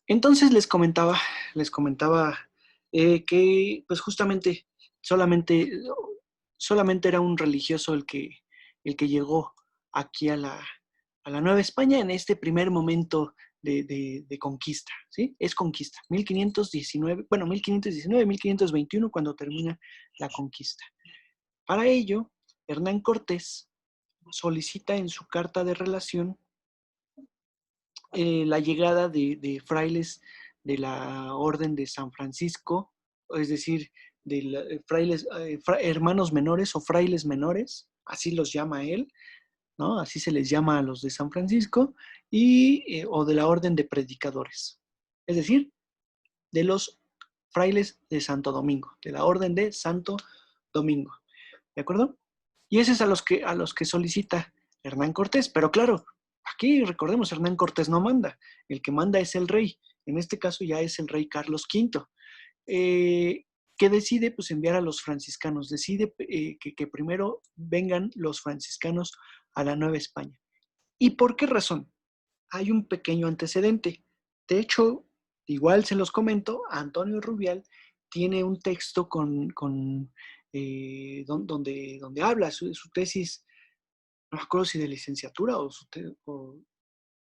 Entonces les comentaba que pues justamente solamente, solamente era un religioso el que llegó aquí a la Nueva España en este primer momento de conquista, ¿sí? Es conquista, 1519, bueno, 1519, 1521 cuando termina la conquista. Para ello, Hernán Cortés solicita en su carta de relación la llegada de frailes de la Orden de San Francisco, es decir, de frailes, hermanos menores o frailes menores, así los llama él, ¿no? Así se les llama a los de San Francisco, o de la Orden de Predicadores, es decir, de los frailes de Santo Domingo, de la Orden de Santo Domingo, ¿de acuerdo? Y ese es a los que solicita Hernán Cortés, pero claro, aquí recordemos, Hernán Cortés no manda, el que manda es el rey, en este caso ya es el rey Carlos V, eh, que decide pues enviar a los franciscanos, decide que primero vengan los franciscanos a la Nueva España. ¿Y por qué razón? Hay un pequeño antecedente. De hecho, igual se los comento, Antonio Rubial tiene un texto donde habla su tesis, no me acuerdo si de licenciatura o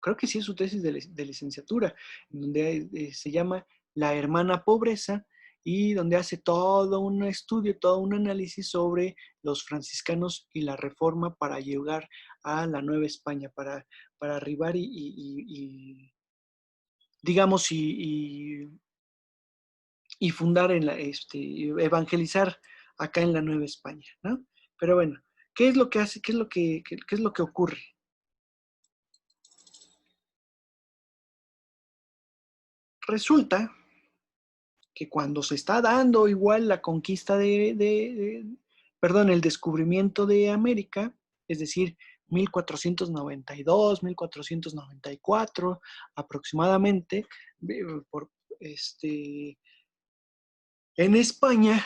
creo que sí es su tesis de licenciatura, donde se llama La hermana pobreza y donde hace todo un estudio, todo un análisis sobre los franciscanos y la reforma para llegar a la Nueva España, para arribar y digamos, y fundar evangelizar acá en la Nueva España, ¿no? Pero bueno, ¿qué es lo que hace? ¿Qué es lo que ocurre? Resulta que cuando se está dando igual la conquista perdón, el descubrimiento de América, es decir, 1492, 1494 aproximadamente, por, este, en España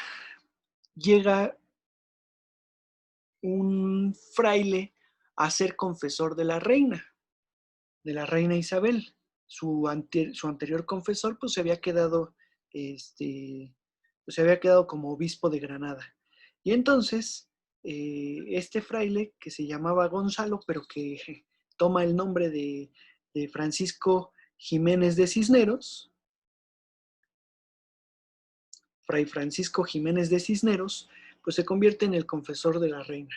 llega un fraile a ser confesor de la reina Isabel. Su anterior confesor pues se había quedado como obispo de Granada. Y entonces, este fraile que se llamaba Gonzalo, pero que toma el nombre de Francisco Jiménez de Cisneros, Fray Francisco Jiménez de Cisneros, pues se convierte en el confesor de la reina.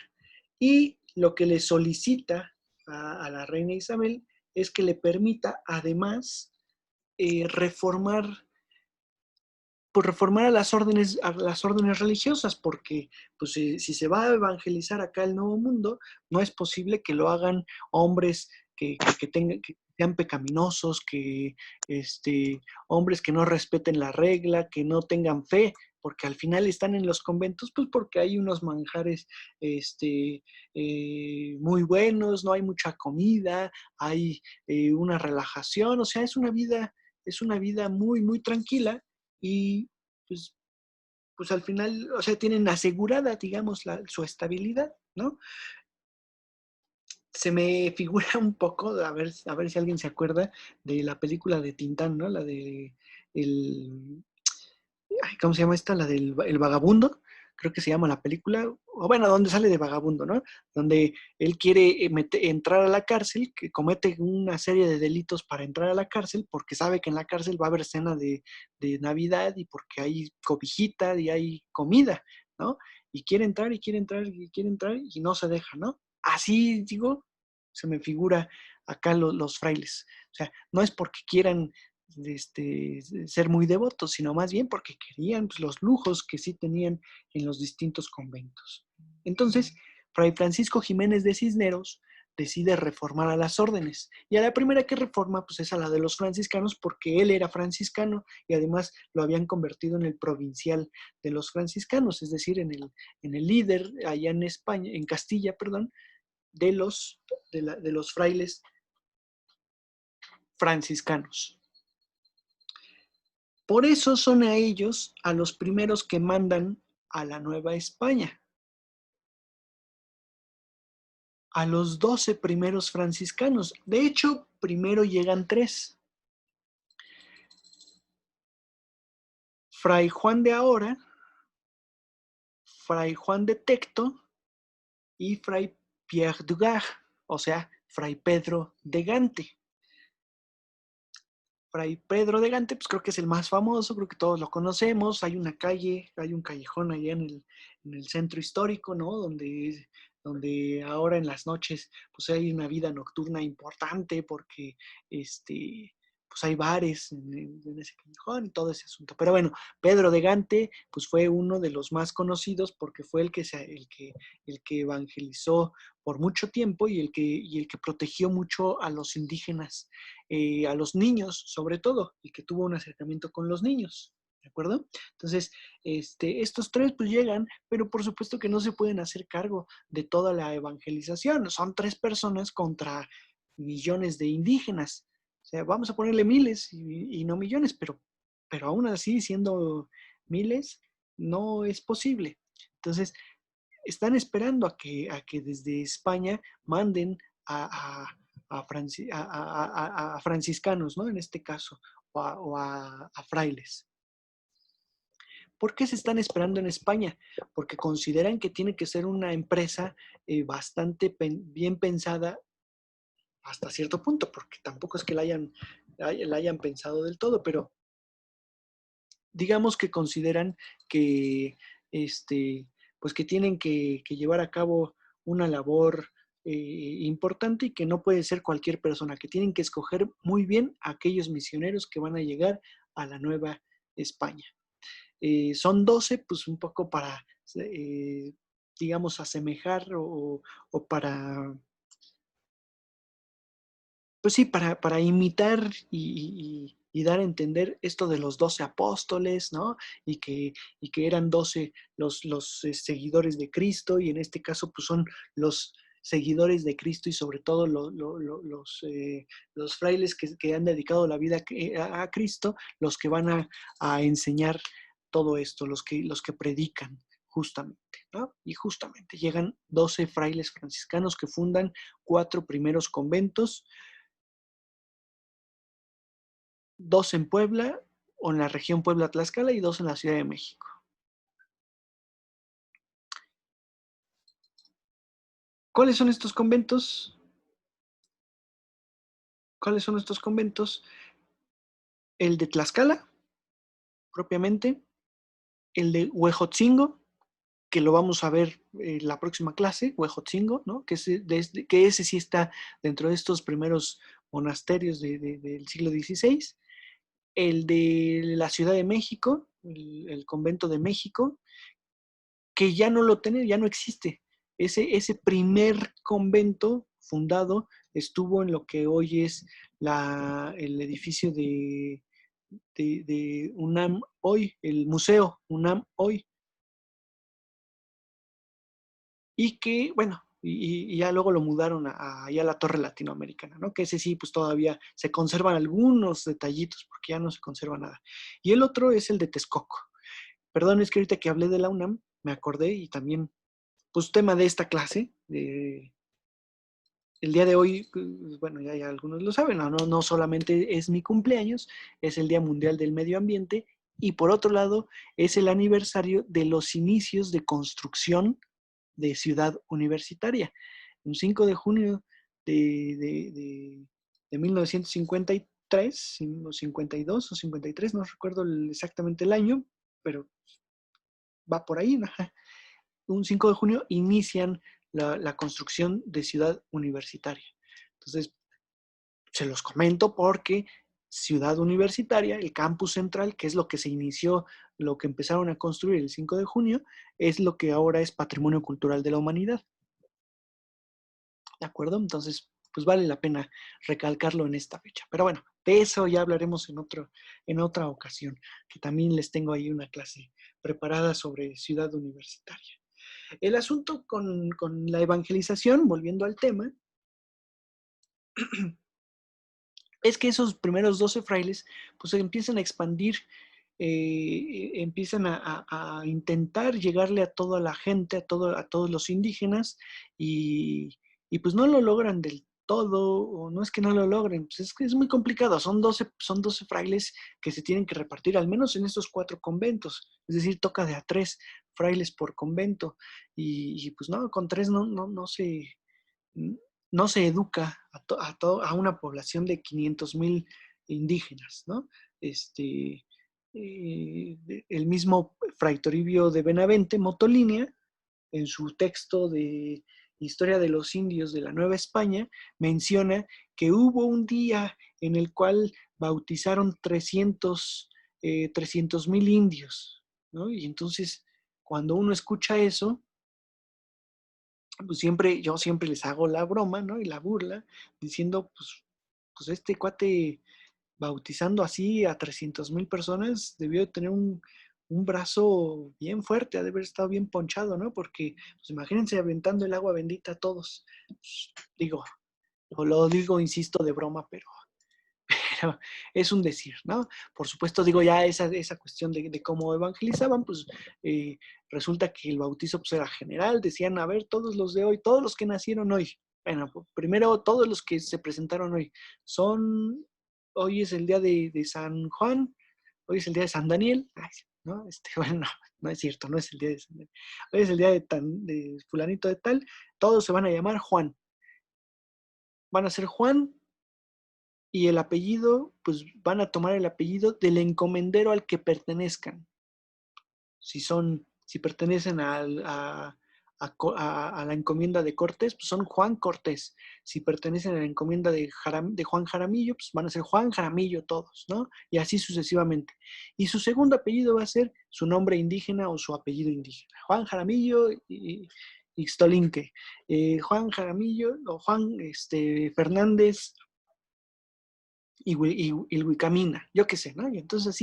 Y lo que le solicita a la reina Isabel es que le permita además reformar, pues reformar a las órdenes religiosas, porque pues, si se va a evangelizar acá el Nuevo Mundo, no es posible que lo hagan hombres que sean pecaminosos, hombres que no respeten la regla, que no tengan fe, porque al final están en los conventos, pues porque hay unos manjares muy buenos, no hay mucha comida, hay una relajación, o sea, es una vida muy, muy tranquila y pues, pues al final, o sea, tienen asegurada, digamos, su estabilidad, ¿no? Se me figura un poco, a ver si alguien se acuerda de la película de Tintán, ¿no? La de el, ¿cómo se llama esta? La del el vagabundo, creo que se llama la película, o bueno, donde sale de vagabundo, ¿no? Donde él quiere entrar a la cárcel, que comete una serie de delitos para entrar a la cárcel, porque sabe que en la cárcel va a haber cena de Navidad y porque hay cobijita y hay comida, ¿no? Y quiere entrar y quiere entrar y quiere entrar y no se deja, ¿no? Así, digo, se me figura acá los frailes. O sea, no es porque quieran ser muy devotos, sino más bien porque querían pues, los lujos que sí tenían en los distintos conventos. Entonces, Fray Francisco Jiménez de Cisneros decide reformar a las órdenes. Y a la primera que reforma, pues es a la de los franciscanos, porque él era franciscano y además lo habían convertido en el provincial de los franciscanos, es decir, en el líder allá en España, en Castilla, perdón, de los frailes franciscanos. Por eso son a ellos a los primeros que mandan a la Nueva España, a los 12 primeros franciscanos. De hecho, primero llegan 3. Fray Juan de Ahora, Fray Juan de Tecto y Fray Pierre Dugas, o sea, Fray Pedro de Gante. Fray Pedro de Gante, pues creo que es el más famoso, creo que todos lo conocemos. Hay una calle, hay un callejón allá en el centro histórico, ¿no? Donde ahora en las noches, pues hay una vida nocturna importante porque, pues hay bares en ese callejón y todo ese asunto. Pero bueno, Pedro de Gante, pues fue uno de los más conocidos porque fue el que evangelizó por mucho tiempo y el que protegió mucho a los indígenas, a los niños sobre todo, y que tuvo un acercamiento con los niños, ¿de acuerdo? Entonces, estos tres pues llegan, pero por supuesto que no se pueden hacer cargo de toda la evangelización. Son tres personas contra millones de indígenas. O sea, vamos a ponerle miles y no millones, pero aún así, siendo miles, no es posible. Entonces, están esperando a que desde España manden a, a franciscanos, ¿no? En este caso, o a frailes. ¿Por qué se están esperando en España? Porque consideran que tiene que ser una empresa bastante bien pensada hasta cierto punto, porque tampoco es que la hayan pensado del todo, pero digamos que consideran que, pues que tienen que llevar a cabo una labor importante y que no puede ser cualquier persona, que tienen que escoger muy bien a aquellos misioneros que van a llegar a la Nueva España. Son 12, pues un poco para, digamos, asemejar o para, pues sí, para imitar y dar a entender esto de los 12 apóstoles, ¿no? Y que eran 12 los seguidores de Cristo, y en este caso, pues son los seguidores de Cristo y sobre todo los frailes que han dedicado la vida a Cristo, los que van a enseñar todo esto, los que predican justamente, ¿no? Y justamente llegan 12 frailes franciscanos que fundan 4 primeros conventos, 2 en Puebla o en la región Puebla-Tlaxcala y 2 en la Ciudad de México. ¿Cuáles son estos conventos? ¿Cuáles son estos conventos? El de Tlaxcala, propiamente, el de Huejotzingo, que lo vamos a ver en la próxima clase, Huejotzingo, ¿no? Que ese sí está dentro de estos primeros monasterios del siglo XVI. El de la Ciudad de México, el convento de México, que ya no lo tiene, ya no existe. Ese primer convento fundado estuvo en lo que hoy es el edificio de UNAM hoy, el museo UNAM hoy, y que, bueno, y ya luego lo mudaron allá a la Torre Latinoamericana, ¿no? Que ese sí, pues todavía se conservan algunos detallitos, porque ya no se conserva nada. Y el otro es el de Texcoco. Perdón, es que ahorita que hablé de la UNAM, me acordé y también pues tema de esta clase. El día de hoy, pues, bueno, ya algunos lo saben, no solamente es mi cumpleaños, es el Día Mundial del Medio Ambiente, y por otro lado es el aniversario de los inicios de construcción de Ciudad Universitaria. Un 5 de junio de 1953, o 52 o 53, no recuerdo exactamente el año, pero va por ahí, ¿no? Un 5 de junio inician la construcción de Ciudad Universitaria. Entonces, se los comento porque Ciudad Universitaria, el campus central, que es lo que se inició, lo que empezaron a construir el 5 de junio, es lo que ahora es Patrimonio Cultural de la Humanidad. ¿De acuerdo? Entonces, pues vale la pena recalcarlo en esta fecha. Pero bueno, de eso ya hablaremos en otra ocasión, que también les tengo ahí una clase preparada sobre Ciudad Universitaria. El asunto con la evangelización, volviendo al tema, es que esos primeros 12 frailes pues se empiezan a expandir, empiezan a intentar llegarle a toda la gente, a todos los indígenas, y pues no lo logran todo, o no es que no lo logren, pues es que es muy complicado, son 12 frailes que se tienen que repartir, al menos en estos 4 conventos, es decir, toca de a 3 frailes por convento, y pues no, con 3 no se educa a una población de 500,000 indígenas, ¿no? Este, el mismo Fray Toribio de Benavente, Motolinia, en su texto de Historia de los Indios de la Nueva España, menciona que hubo un día en el cual bautizaron 300,000 indios, ¿no? Y entonces, cuando uno escucha eso, pues yo siempre les hago la broma, ¿no? Y la burla, diciendo, pues este cuate bautizando así a 300,000 personas debió de tener un brazo bien fuerte, ha de haber estado bien ponchado, ¿no? Porque, pues imagínense aventando el agua bendita a todos. Pues, digo, lo digo, insisto, de broma, pero es un decir, ¿no? Por supuesto, digo, ya esa cuestión de cómo evangelizaban, pues resulta que el bautizo pues, era general, decían, a ver, todos los de hoy, todos los que nacieron hoy, bueno, primero todos los que se presentaron hoy, hoy es el día de San Juan, hoy es el día de San Daniel, ¿no? Bueno, no es cierto, no es el día de San Daniel, hoy es el día de fulanito de tal, todos se van a llamar Juan, van a ser Juan y el apellido, pues van a tomar el apellido del encomendero al que pertenezcan. Si pertenecen a la encomienda de Cortés, pues son Juan Cortés. Si pertenecen a la encomienda de Juan Jaramillo, pues van a ser Juan Jaramillo todos, ¿no? Y así sucesivamente. Y su segundo apellido va a ser su nombre indígena o su apellido indígena. Juan Jaramillo y Ixtolinque. Juan Jaramillo o Juan Fernández y Wicamina, yo qué sé, ¿no? Y entonces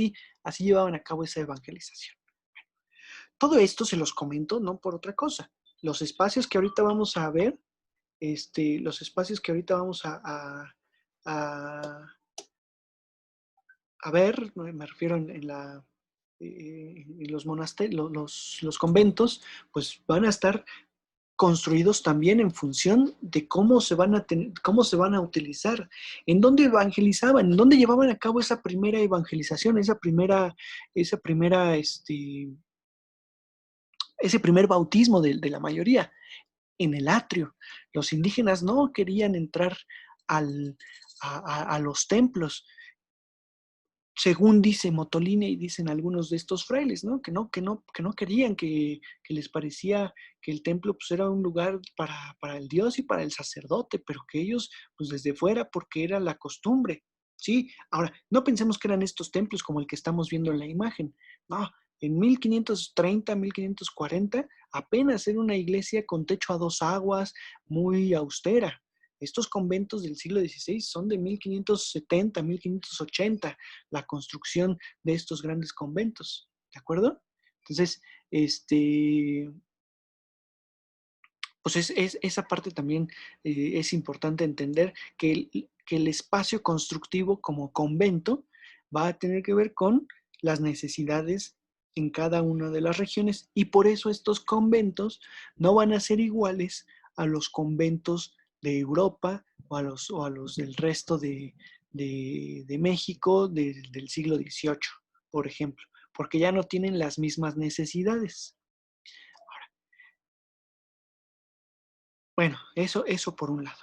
así llevaban a cabo esa evangelización. Todo esto se los comento no por otra cosa. Los espacios que ahorita vamos a ver, los espacios que ahorita vamos a, a ver, me refiero en los monasterios, los conventos, pues van a estar construidos también en función de cómo se van a utilizar, en dónde evangelizaban, en dónde llevaban a cabo esa primera evangelización, ese primer bautismo de la mayoría, en el atrio. Los indígenas no querían entrar a los templos, según dice Motolina y dicen algunos de estos frailes, ¿no? Que no querían, que les parecía que el templo pues, era un lugar para el Dios y para el sacerdote, pero que ellos, pues desde fuera, porque era la costumbre, ¿sí? Ahora, no pensemos que eran estos templos como el que estamos viendo en la imagen, no, en 1530, 1540, apenas era una iglesia con techo a 2 aguas, muy austera. Estos conventos del siglo XVI son de 1570, 1580, la construcción de estos grandes conventos, ¿de acuerdo? Entonces, pues esa parte también es importante entender que el espacio constructivo como convento va a tener que ver con las necesidades en cada una de las regiones y por eso estos conventos no van a ser iguales a los conventos de Europa o a los del resto de México del siglo XVIII, por ejemplo, porque ya no tienen las mismas necesidades. Bueno, eso por un lado,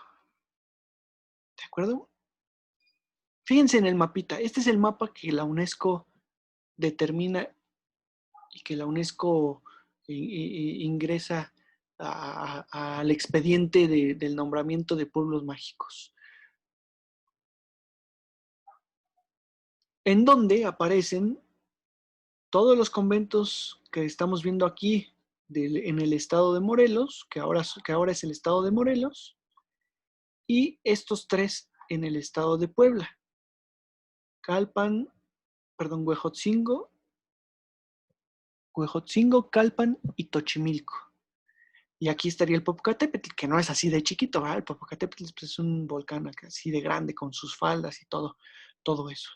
¿de acuerdo? Fíjense en el mapita. Este es el mapa que la UNESCO determina y que la UNESCO ingresa al expediente del nombramiento de pueblos mágicos, en donde aparecen todos los conventos que estamos viendo aquí en el estado de Morelos, que ahora es el estado de Morelos, y estos 3 en el estado de Puebla, Huejotzingo, Calpan y Tochimilco. Y aquí estaría el Popocatépetl, que no es así de chiquito, ¿verdad? El Popocatépetl pues, es un volcán así de grande, con sus faldas y todo eso.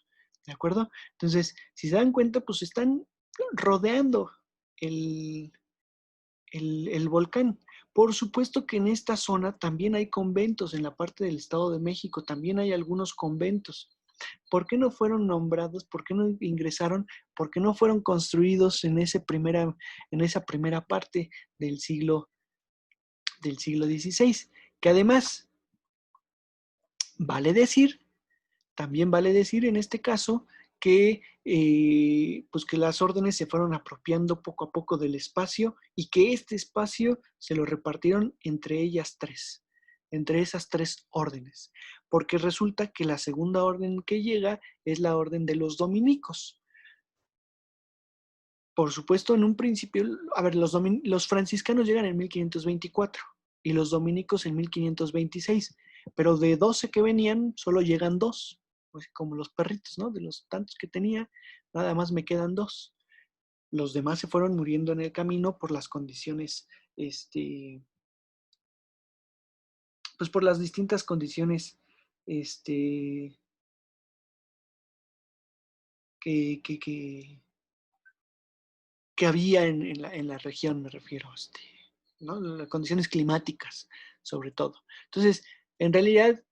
¿De acuerdo? Entonces, si se dan cuenta, pues están rodeando el volcán. Por supuesto que en esta zona también hay conventos, en la parte del Estado de México también hay algunos conventos. ¿Por qué no fueron nombrados? ¿Por qué no ingresaron? ¿Por qué no fueron construidos en esa primera parte del siglo XVI? Que además, vale decir, también vale decir en este caso que, pues que las órdenes se fueron apropiando poco a poco del espacio y que este espacio se lo repartieron entre ellas tres, entre esas tres órdenes, porque resulta que la segunda orden que llega es la orden de los dominicos. Por supuesto, en un principio, a ver, los franciscanos llegan en 1524 y los dominicos en 1526, pero de 12 que venían, solo llegan dos, pues como los perritos, ¿no? De los tantos que tenía, nada más me quedan dos. Los demás se fueron muriendo en el camino por las condiciones, pues por las distintas condiciones, este, que, que, que, que había en la región, me refiero, ¿no? Las condiciones climáticas, sobre todo. Entonces, en realidad,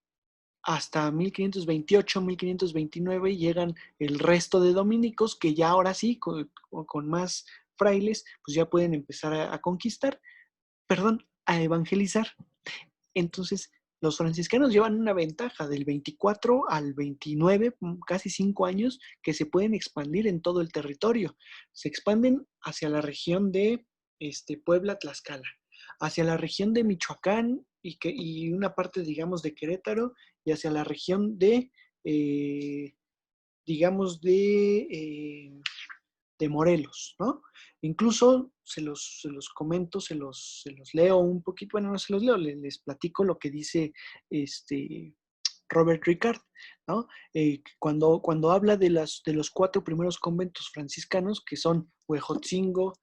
hasta 1528, 1529 llegan el resto de dominicos que ya ahora sí, con más frailes, pues ya pueden empezar a conquistar, perdón, a evangelizar. Entonces, los franciscanos llevan una ventaja del 24 al 29, casi 5 años, que se pueden expandir en todo el territorio. Se expanden hacia la región de Puebla, Tlaxcala, hacia la región de Michoacán y una parte, digamos, de Querétaro, y hacia la región eh, digamos, de Morelos, ¿no? Incluso se los comento, se los leo un poquito, bueno, no se los leo, les platico lo que dice Robert Ricard, ¿no? Cuando habla de los 4 primeros conventos franciscanos, que son Huejotzingo,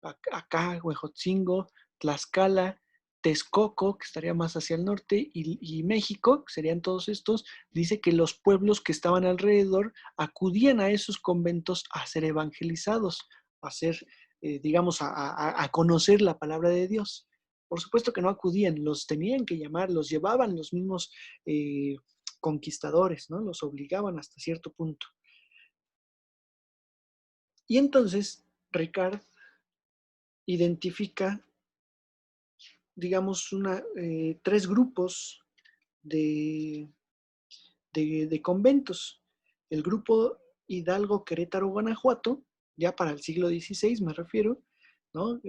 acá, Huejotzingo, Tlaxcala, Texcoco, que estaría más hacia el norte, y México, que serían todos estos, dice que los pueblos que estaban alrededor acudían a esos conventos a ser evangelizados, a ser, digamos, a conocer la palabra de Dios. Por supuesto que no acudían, los tenían que llamar, los llevaban los mismos conquistadores, ¿no? Los obligaban hasta cierto punto. Y entonces, Ricard identifica, digamos, 3 grupos de, de conventos. El grupo Hidalgo, Querétaro, Guanajuato, ya para el siglo XVI me refiero, ¿no?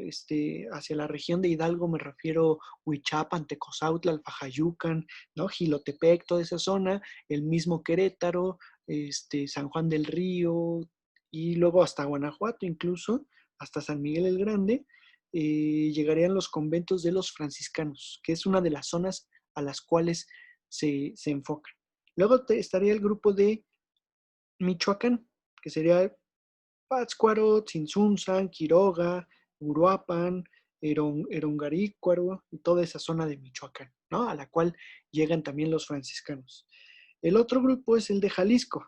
Hacia la región de Hidalgo me refiero Huichapan, Tecozautla, Alfajayucan, ¿no? Jilotepec, toda esa zona, el mismo Querétaro, San Juan del Río, y luego hasta Guanajuato incluso, hasta San Miguel el Grande, llegarían los conventos de los franciscanos, que es una de las zonas a las cuales se enfocan. Luego estaría el grupo de Michoacán, que sería Pátzcuaro, Tzintzuntzan, Quiroga, Uruapan, Erongarícuaro y toda esa zona de Michoacán, ¿no? A la cual llegan también los franciscanos. El otro grupo es el de Jalisco,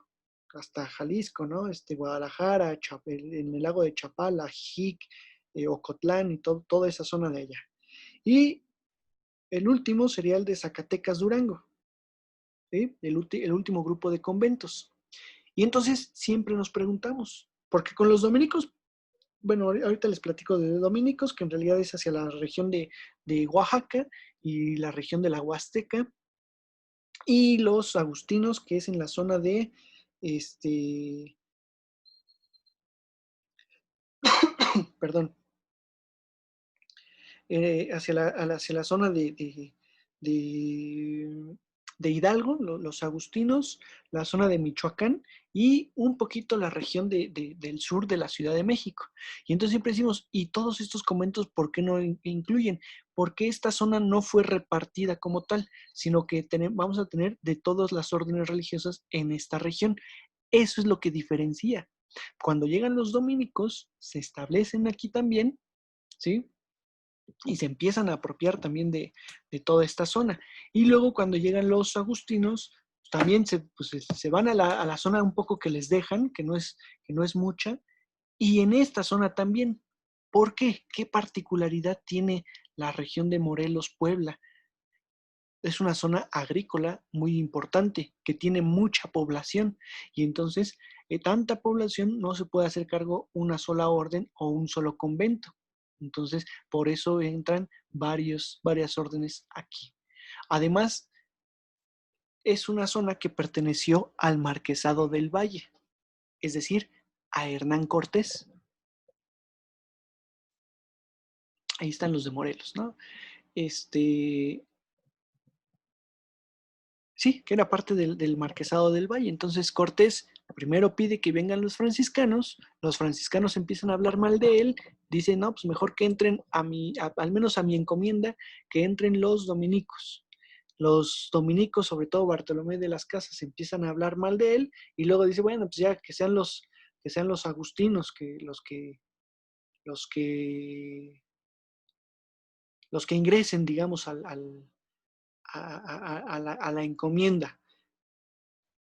hasta Jalisco, ¿no? Guadalajara, en el lago de Chapala, Jic, Ocotlán y toda esa zona de allá. Y el último sería el de Zacatecas, Durango, ¿sí? El último grupo de conventos. Y entonces siempre nos preguntamos, porque con los dominicos, bueno, ahorita les platico de dominicos, que en realidad es hacia la región de Oaxaca y la región de la Huasteca, y los agustinos, que es en la zona de, perdón, hacia la zona de, de Hidalgo, los agustinos, la zona de Michoacán y un poquito la región del sur de la Ciudad de México. Y entonces siempre decimos, ¿y todos estos conventos por qué no incluyen? Porque esta zona no fue repartida como tal, sino que vamos a tener de todas las órdenes religiosas en esta región. Eso es lo que diferencia. Cuando llegan los dominicos, se establecen aquí también, ¿sí? Y se empiezan a apropiar también de toda esta zona. Y luego cuando llegan los agustinos, también se van a la zona un poco que les dejan, que no es mucha, y en esta zona también. ¿Por qué? ¿Qué particularidad tiene la región de Morelos, Puebla. Es una zona agrícola muy importante que tiene mucha población y entonces tanta población no se puede hacer cargo una sola orden o un solo convento. Entonces, por eso entran varias órdenes aquí. Además, es una zona que perteneció al Marquesado del Valle, es decir, a Hernán Cortés. Ahí están los de Morelos, ¿no? Este, sí, que era parte del Marquesado del Valle. Entonces Cortés primero pide que vengan los franciscanos empiezan a hablar mal de él, dicen, no, pues mejor que entren al menos a mi encomienda, que entren los dominicos. Los dominicos, sobre todo Bartolomé de las Casas, empiezan a hablar mal de él y luego dice, bueno, pues ya que sean los agustinos, los que, los que ingresen, digamos, a la encomienda.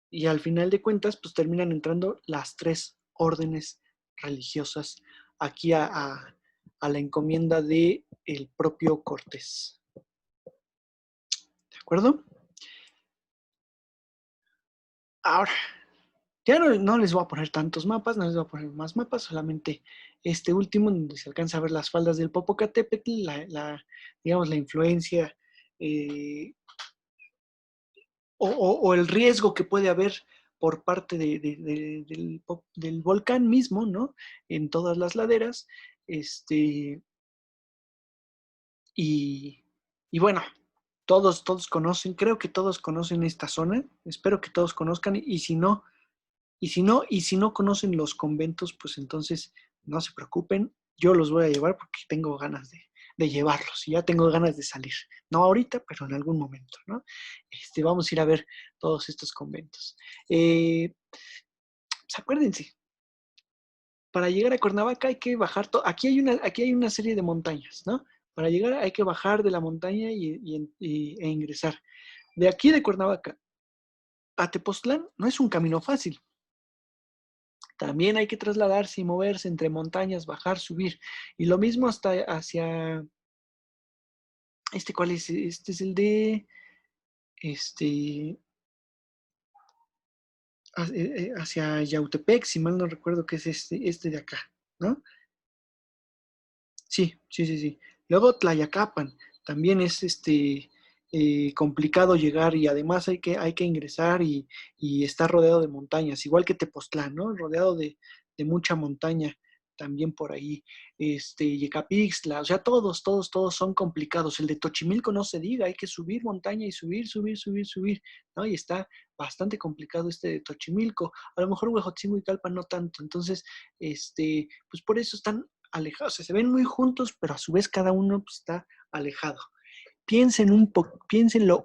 Y al final de cuentas, pues terminan entrando las tres órdenes religiosas aquí a la encomienda de el propio Cortés. ¿De acuerdo? Ahora, ya no les voy a poner tantos mapas, no les voy a poner más mapas, solamente este último, donde se alcanza a ver las faldas del Popocatépetl, digamos, la influencia o el riesgo que puede haber por parte del volcán mismo, ¿no? En todas las laderas. Este, y, y bueno, todos conocen, creo que todos conocen esta zona, espero que todos conozcan, y si no conocen los conventos, pues entonces no se preocupen, yo los voy a llevar porque tengo ganas de llevarlos y ya tengo ganas de salir. No ahorita, pero en algún momento, ¿no? Vamos a ir a ver todos estos conventos. Pues acuérdense, para llegar a Cuernavaca hay que bajar, aquí hay una serie de montañas, ¿no? Para llegar hay que bajar de la montaña e ingresar. De aquí de Cuernavaca a Tepoztlán no es un camino fácil. También hay que trasladarse y moverse entre montañas, bajar, subir. Y lo mismo hasta hacia, ¿cuál es? Este es el de, este, hacia Yautepec, si mal no recuerdo que es este de acá, ¿no? Sí, sí, sí, sí. Luego Tlayacapan, también es complicado llegar y además hay que ingresar y está rodeado de montañas, igual que Tepoztlán, ¿no? Rodeado de mucha montaña también por ahí. Yecapixtla, o sea, todos son complicados. El de Tochimilco no se diga, hay que subir montaña y subir, ¿no? Y está bastante complicado este de Tochimilco. A lo mejor Huejotzingo y Calpan no tanto. Entonces, pues por eso están alejados, o sea, se ven muy juntos, pero a su vez cada uno pues, está alejado. Piénsenlo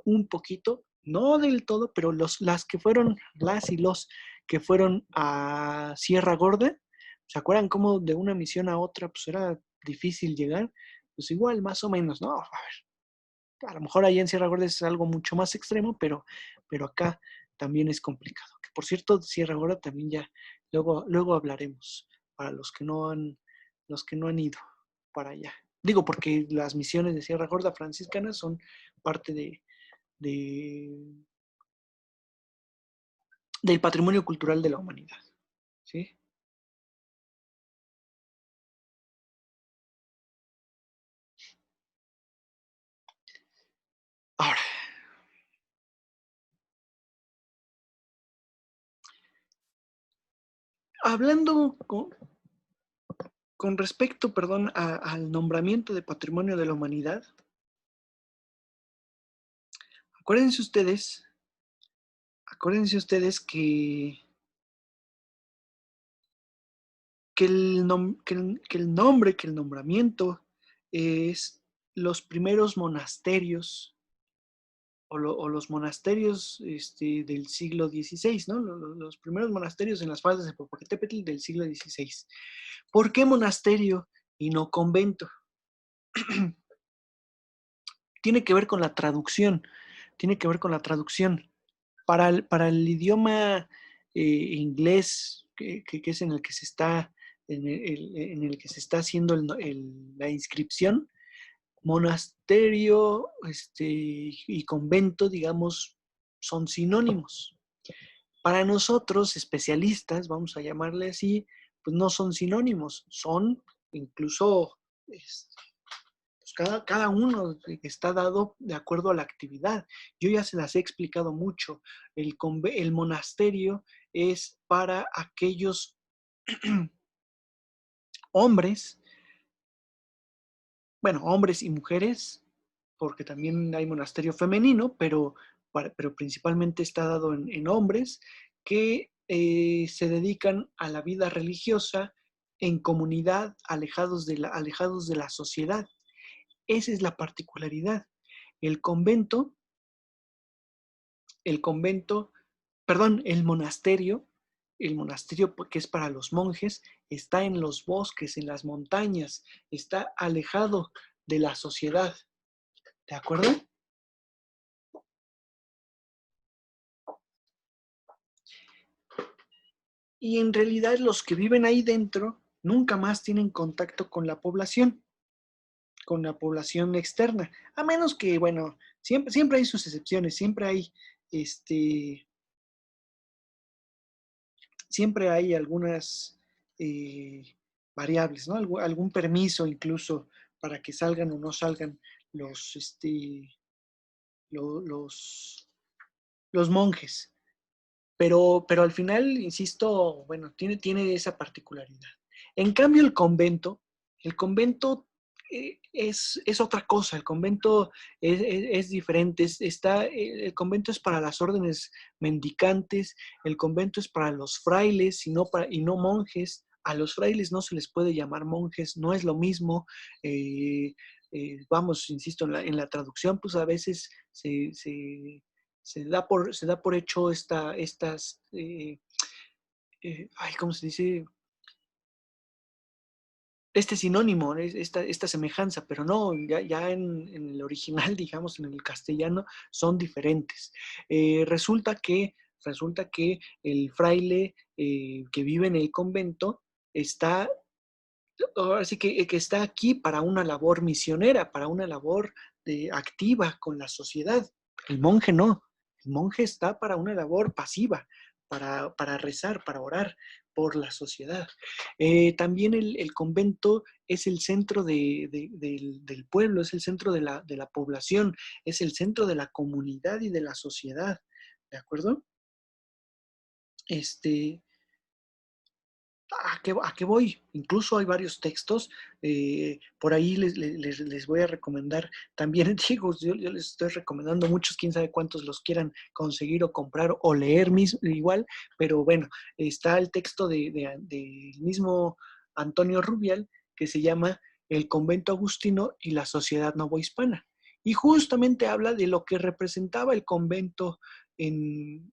un poquito, no del todo, pero las y los que fueron a Sierra Gorda, ¿se acuerdan cómo de una misión a otra pues era difícil llegar? Pues igual, más o menos, ¿no? A lo mejor ahí en Sierra Gorda es algo mucho más extremo, pero acá también es complicado. Que por cierto, Sierra Gorda también ya, luego hablaremos para los que no han ido para allá. Digo, porque las misiones de Sierra Gorda franciscanas son parte de- del patrimonio cultural de la humanidad. ¿Sí? Ahora, hablando con respecto, perdón, al nombramiento de patrimonio de la humanidad, acuérdense ustedes, acuérdense ustedes que el nombramiento es los primeros monasterios o los monasterios del siglo XVI, ¿no? Los primeros monasterios en las faldas de Popocatépetl del siglo XVI. ¿Por qué monasterio y no convento? Tiene que ver con la traducción, tiene que ver con la traducción. Para el idioma inglés, que es en el que se está, en el que se está haciendo la inscripción, monasterio y convento, digamos, son sinónimos. Para nosotros, especialistas, vamos a llamarle así, pues no son sinónimos, son incluso, pues cada uno está dado de acuerdo a la actividad. Yo ya se las he explicado mucho. El monasterio es para aquellos hombres, bueno, hombres y mujeres, porque también hay monasterio femenino, pero principalmente está dado en hombres que se dedican a la vida religiosa en comunidad, alejados de la sociedad. Esa es la particularidad. El convento, el convento, perdón, el monasterio que es para los monjes, está en los bosques, en las montañas, está alejado de la sociedad. ¿De acuerdo? Y en realidad los que viven ahí dentro nunca más tienen contacto con la población externa, a menos que, bueno, siempre hay sus excepciones, este, siempre hay algunas eh, variables, ¿no? Algún permiso incluso para que salgan o no salgan los, los, los monjes. Pero al final, insisto, bueno, tiene esa particularidad. En cambio, el convento es otra cosa, el convento es diferente, el convento es para las órdenes mendicantes, el convento es para los frailes y no monjes. A los frailes no se les puede llamar monjes, no es lo mismo. eh, Vamos, insisto, en la traducción, pues a veces se da por hecho ¿cómo se dice? Este sinónimo, esta semejanza, pero no, ya en el original, digamos, en el castellano, son diferentes. Resulta que el fraile que vive en el convento está, ahora sí que está aquí para una labor misionera, para una labor activa con la sociedad. El monje no. El monje está para una labor pasiva, para rezar, para orar por la sociedad. También el convento es el centro del pueblo, es el centro de la población, es el centro de la comunidad y de la sociedad. ¿De acuerdo? Este, ¿A qué voy? Incluso hay varios textos, por ahí les voy a recomendar también, digo, yo les estoy recomendando muchos, quién sabe cuántos los quieran conseguir o comprar o leer igual, pero bueno, está el texto del mismo Antonio Rubial que se llama El convento agustino y la sociedad novohispana. Y justamente habla de lo que representaba el convento en,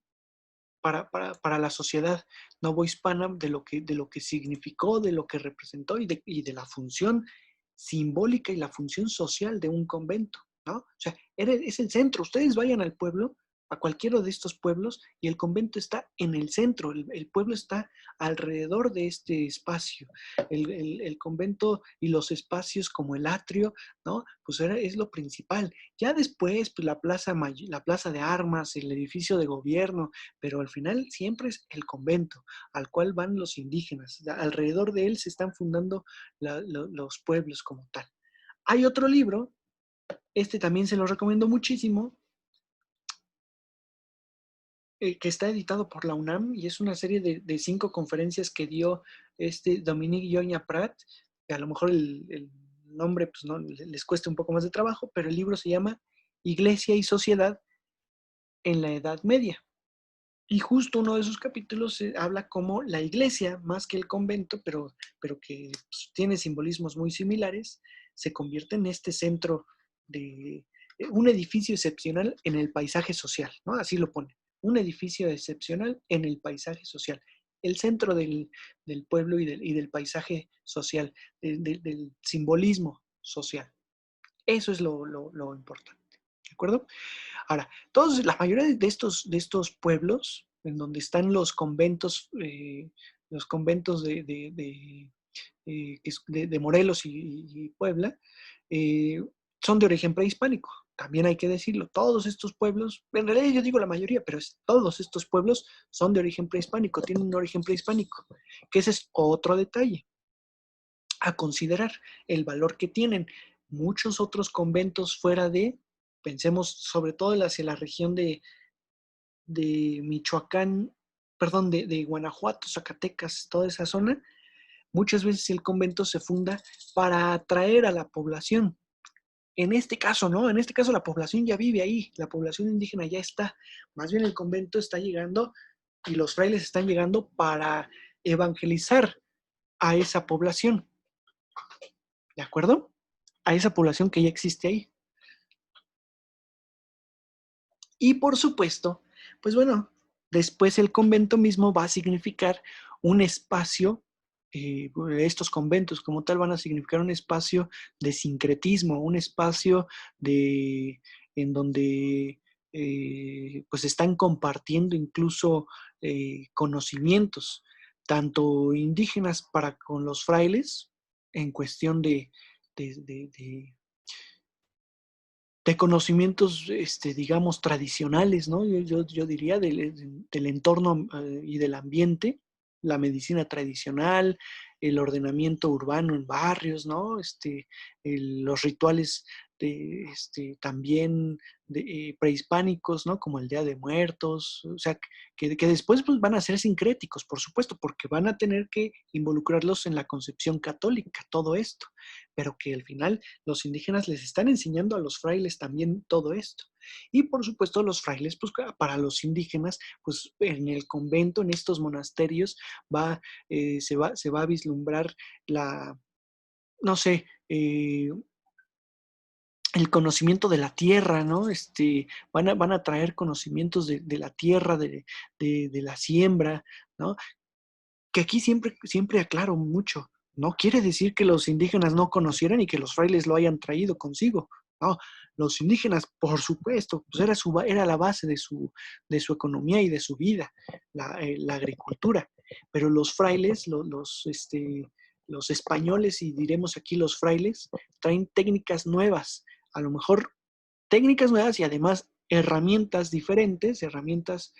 para la sociedad novohispana, de lo que significó, de lo que representó y de la función simbólica y la función social de un convento, ¿no? O sea, es el centro. Ustedes vayan al pueblo, a cualquiera de estos pueblos, y el convento está en el centro, el pueblo está alrededor de este espacio. El convento y los espacios como el atrio, ¿no? Pues es lo principal. Ya después, pues la plaza de armas, el edificio de gobierno, pero al final siempre es el convento al cual van los indígenas. Alrededor de él se están fundando los pueblos como tal. Hay otro libro, este también se lo recomiendo muchísimo, que está editado por la UNAM y es una serie de 5 conferencias que dio Dominique Yoña Prat, que a lo mejor el nombre pues, no, les cuesta un poco más de trabajo, pero el libro se llama Iglesia y Sociedad en la Edad Media. Y justo uno de esos capítulos habla como la iglesia, más que el convento, pero que pues, tiene simbolismos muy similares, se convierte en este centro de un edificio excepcional en el paisaje social, ¿no? Así lo pone, un edificio excepcional en el paisaje social, el centro del pueblo y del paisaje social, del simbolismo social. Eso es lo importante, ¿de acuerdo? Ahora, la mayoría de estos pueblos, en donde están los conventos de Morelos y Puebla, eh, son de origen prehispánico. También hay que decirlo, todos estos pueblos, en realidad yo digo la mayoría, pero todos estos pueblos son de origen prehispánico, tienen un origen prehispánico, que ese es otro detalle a considerar, el valor que tienen. Muchos otros conventos fuera de, pensemos sobre todo hacia la región de Michoacán, perdón, de Guanajuato, Zacatecas, toda esa zona, muchas veces el convento se funda para atraer a la población. En este caso, ¿no? En este caso la población ya vive ahí, la población indígena ya está. Más bien el convento está llegando y los frailes están llegando para evangelizar a esa población, ¿de acuerdo? A esa población que ya existe ahí. Y por supuesto, pues bueno, después el convento mismo va a significar un espacio, estos conventos como tal van a significar un espacio de sincretismo, un espacio de, en donde pues están compartiendo incluso conocimientos, tanto indígenas para con los frailes, en cuestión de de conocimientos, digamos, tradicionales, ¿no? Yo diría del entorno y del ambiente, la medicina tradicional, el ordenamiento urbano en barrios, ¿no? Los rituales también prehispánicos, ¿no? Como el Día de Muertos, o sea, que después pues, van a ser sincréticos, por supuesto, porque van a tener que involucrarlos en la concepción católica, todo esto, pero que al final los indígenas les están enseñando a los frailes también todo esto. Y por supuesto los frailes, pues para los indígenas, pues en el convento, en estos monasterios, se va a vislumbrar la, no sé, el conocimiento de la tierra, ¿no? Van a traer conocimientos de la tierra, de la siembra, ¿no? Que aquí siempre aclaro mucho, no quiere decir que los indígenas no conocieran y que los frailes lo hayan traído consigo. No, los indígenas, por supuesto, pues era la base de su economía y de su vida, la agricultura. Pero los frailes, los españoles, y diremos aquí los frailes, traen técnicas nuevas, a lo mejor técnicas nuevas y además herramientas diferentes, herramientas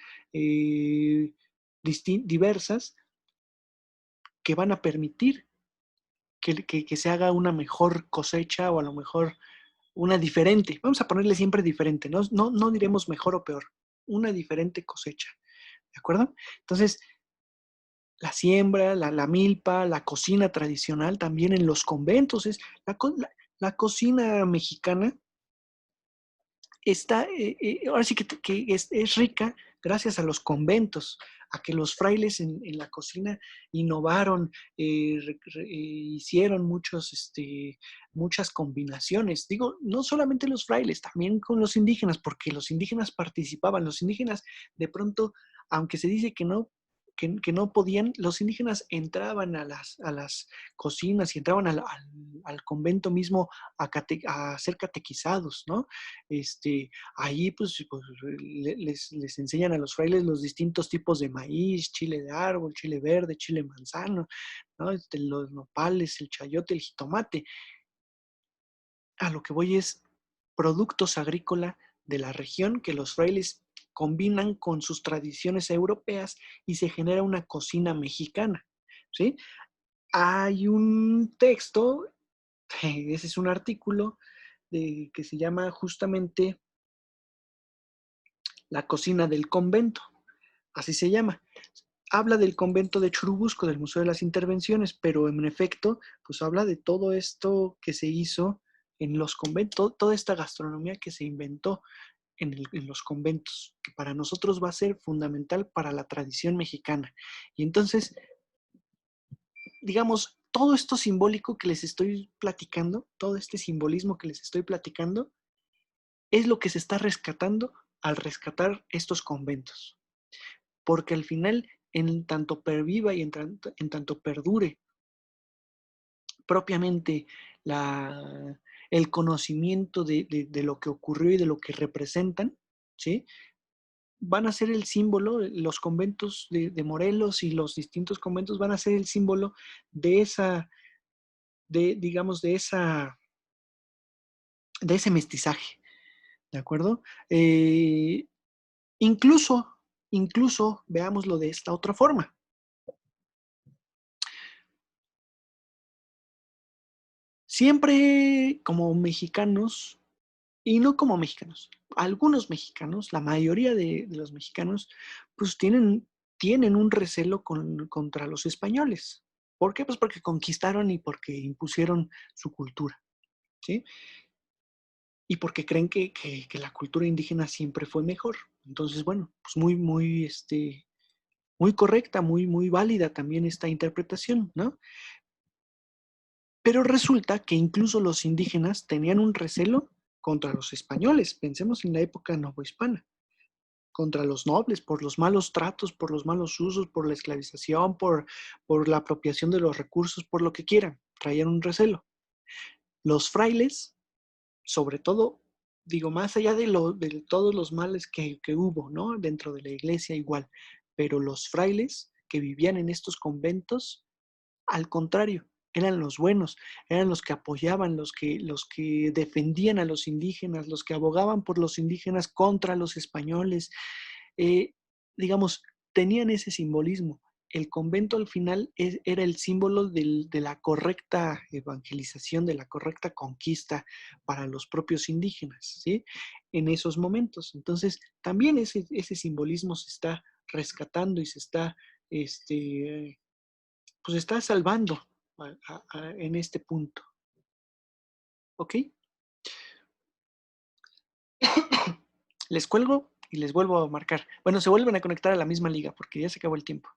diversas que van a permitir que se haga una mejor cosecha o a lo mejor una diferente. Vamos a ponerle siempre diferente, no diremos mejor o peor, una diferente cosecha, ¿de acuerdo? Entonces, la siembra, la milpa, la cocina tradicional también en los conventos, la cocina mexicana está, ahora sí que es rica gracias a los conventos, a que los frailes en la cocina innovaron, hicieron muchas combinaciones. Digo, no solamente los frailes, también con los indígenas, porque los indígenas participaban, los indígenas de pronto, aunque se dice que no podían, los indígenas entraban a las cocinas y entraban al convento mismo a ser catequizados, ¿no? Ahí pues les enseñan a los frailes los distintos tipos de maíz, chile de árbol, chile verde, chile manzano, ¿no? Los nopales, el chayote, el jitomate. A lo que voy es productos agrícolas de la región que los frailes combinan con sus tradiciones europeas y se genera una cocina mexicana, ¿sí? Hay un texto, ese es un artículo que se llama justamente La cocina del convento, así se llama. Habla del convento de Churubusco, del Museo de las Intervenciones, pero en efecto, pues habla de todo esto que se hizo en los conventos, toda esta gastronomía que se inventó en los conventos, que para nosotros va a ser fundamental para la tradición mexicana. Y entonces, digamos, todo esto simbólico que les estoy platicando, todo este simbolismo que les estoy platicando, es lo que se está rescatando al rescatar estos conventos. Porque al final, en tanto perviva y en tanto perdure propiamente la, el conocimiento de lo que ocurrió y de lo que representan, ¿sí? Van a ser el símbolo, los conventos de Morelos y los distintos conventos van a ser el símbolo de esa, digamos, de esa de ese mestizaje, ¿de acuerdo? Incluso, incluso, veámoslo de esta otra forma. Siempre como mexicanos, y no como mexicanos, algunos mexicanos, la mayoría de los mexicanos, pues tienen un recelo contra los españoles. ¿Por qué? Pues porque conquistaron y porque impusieron su cultura, ¿sí? Y porque creen que la cultura indígena siempre fue mejor. Entonces, bueno, pues muy correcta, muy válida también esta interpretación, ¿no? Pero resulta que incluso los indígenas tenían un recelo contra los españoles. Pensemos en la época novohispana, contra los nobles, por los malos tratos, por los malos usos, por la esclavización, por la apropiación de los recursos, por lo que quieran. Traían un recelo. Los frailes, sobre todo, digo, más allá de todos los males que hubo, ¿no? Dentro de la iglesia igual, pero los frailes que vivían en estos conventos, al contrario, eran los buenos, eran los que apoyaban, los que defendían a los indígenas, los que abogaban por los indígenas contra los españoles. Eh, digamos, tenían ese simbolismo. El convento al final era el símbolo de la correcta evangelización, de la correcta conquista para los propios indígenas, ¿sí? En esos momentos. Entonces, también ese simbolismo se está rescatando y se está este, pues está salvando en este punto. ¿Ok? Les cuelgo y les vuelvo a marcar. Bueno, se vuelven a conectar a la misma liga porque ya se acabó el tiempo.